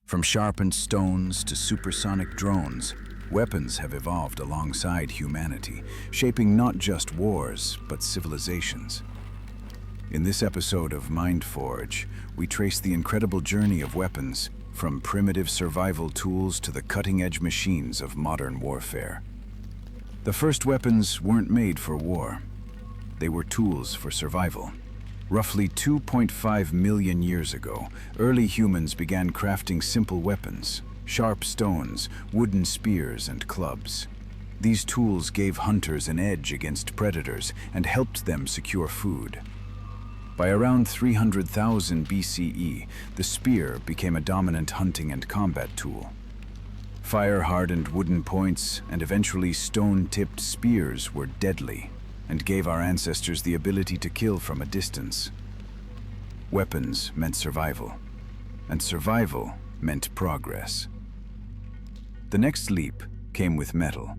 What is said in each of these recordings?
From sharpened stones to supersonic drones, weapons have evolved alongside humanity, shaping not just wars, but civilizations. In this episode of MindForge, we trace the incredible journey of weapons, from primitive survival tools to the cutting-edge machines of modern warfare. The first weapons weren't made for war. They were tools for survival. Roughly 2.5 million years ago, early humans began crafting simple weapons, sharp stones, wooden spears, and clubs. These tools gave hunters an edge against predators and helped them secure food. By around 300,000 BCE, the spear became a dominant hunting and combat tool. Fire-hardened wooden points and eventually stone-tipped spears were deadly and gave our ancestors the ability to kill from a distance. Weapons meant survival, and survival meant progress. The next leap came with metal.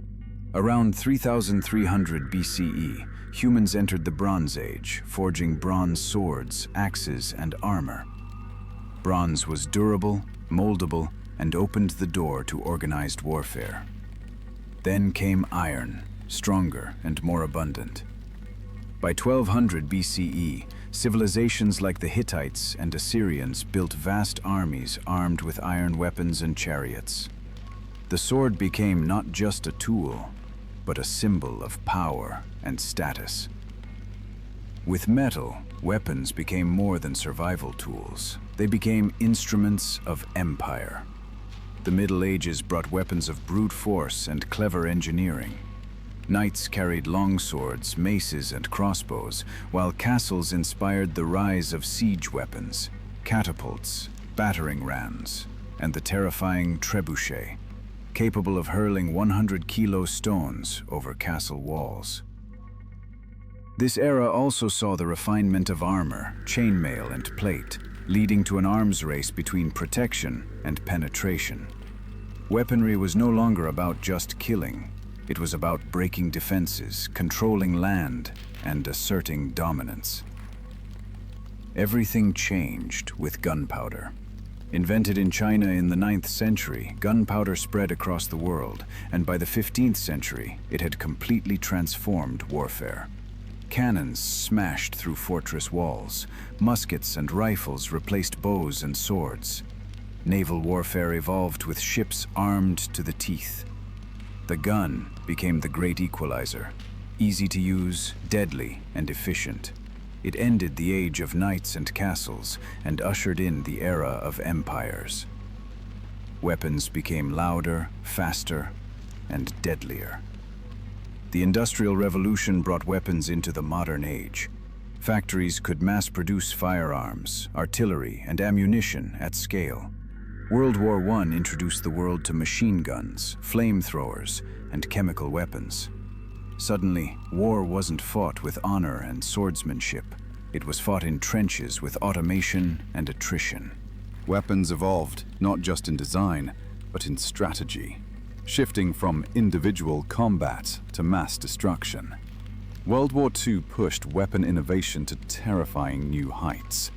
Around 3,300 BCE, humans entered the Bronze Age, forging bronze swords, axes, and armor. Bronze was durable, moldable, and opened the door to organized warfare. Then came iron, stronger and more abundant. By 1200 BCE, civilizations like the Hittites and Assyrians built vast armies armed with iron weapons and chariots. The sword became not just a tool, but a symbol of power and status. With metal, weapons became more than survival tools. They became instruments of empire. The Middle Ages brought weapons of brute force and clever engineering. Knights carried longswords, maces, and crossbows, while castles inspired the rise of siege weapons, catapults, battering rams, and the terrifying trebuchet, capable of hurling 100-kilo stones over castle walls. This era also saw the refinement of armor, chainmail, and plate, leading to an arms race between protection and penetration. Weaponry was no longer about just killing. It was about breaking defenses, controlling land, and asserting dominance. Everything changed with gunpowder. Invented in China in the 9th century, gunpowder spread across the world, and by the 15th century, it had completely transformed warfare. Cannons smashed through fortress walls. Muskets and rifles replaced bows and swords. Naval warfare evolved with ships armed to the teeth. The gun became the great equalizer, easy to use, deadly, and efficient. It ended the age of knights and castles and ushered in the era of empires. Weapons became louder, faster, and deadlier. The Industrial Revolution brought weapons into the modern age. Factories could mass-produce firearms, artillery, and ammunition at scale. World War I introduced the world to machine guns, flamethrowers, and chemical weapons. Suddenly, war wasn't fought with honor and swordsmanship. It was fought in trenches with automation and attrition. Weapons evolved not just in design, but in strategy, shifting from individual combat to mass destruction. World War II pushed weapon innovation to terrifying new heights.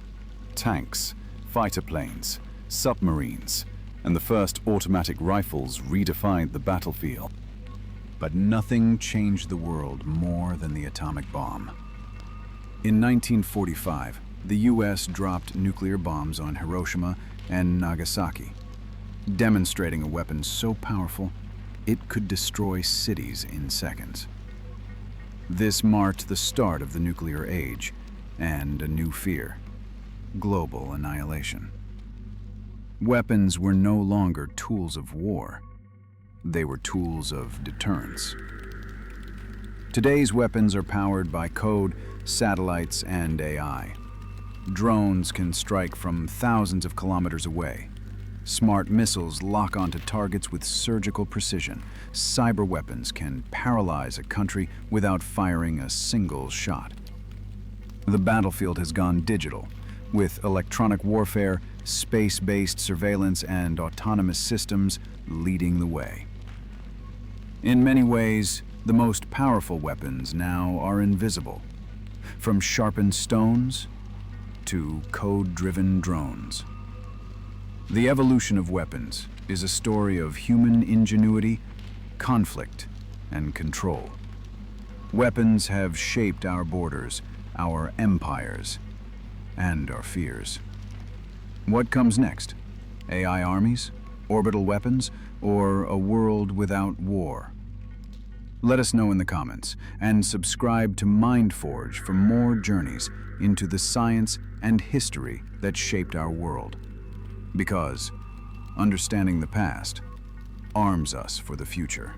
Tanks, fighter planes, submarines, and the first automatic rifles redefined the battlefield. But nothing changed the world more than the atomic bomb. In 1945, the US dropped nuclear bombs on Hiroshima and Nagasaki, demonstrating a weapon so powerful it could destroy cities in seconds. This marked the start of the nuclear age and a new fear: global annihilation. Weapons were no longer tools of war. They were tools of deterrence. Today's weapons are powered by code, satellites, and AI. Drones can strike from thousands of kilometers away. Smart missiles lock onto targets with surgical precision. Cyber weapons can paralyze a country without firing a single shot. The battlefield has gone digital, with electronic warfare, space-based surveillance, and autonomous systems leading the way. In many ways, the most powerful weapons now are invisible, from sharpened stones to code-driven drones. The evolution of weapons is a story of human ingenuity, conflict, and control. Weapons have shaped our borders, our empires, and our fears. What comes next? AI armies, orbital weapons, or a world without war? Let us know in the comments, and subscribe to MindForge for more journeys into the science and history that shaped our world. Because understanding the past arms us for the future.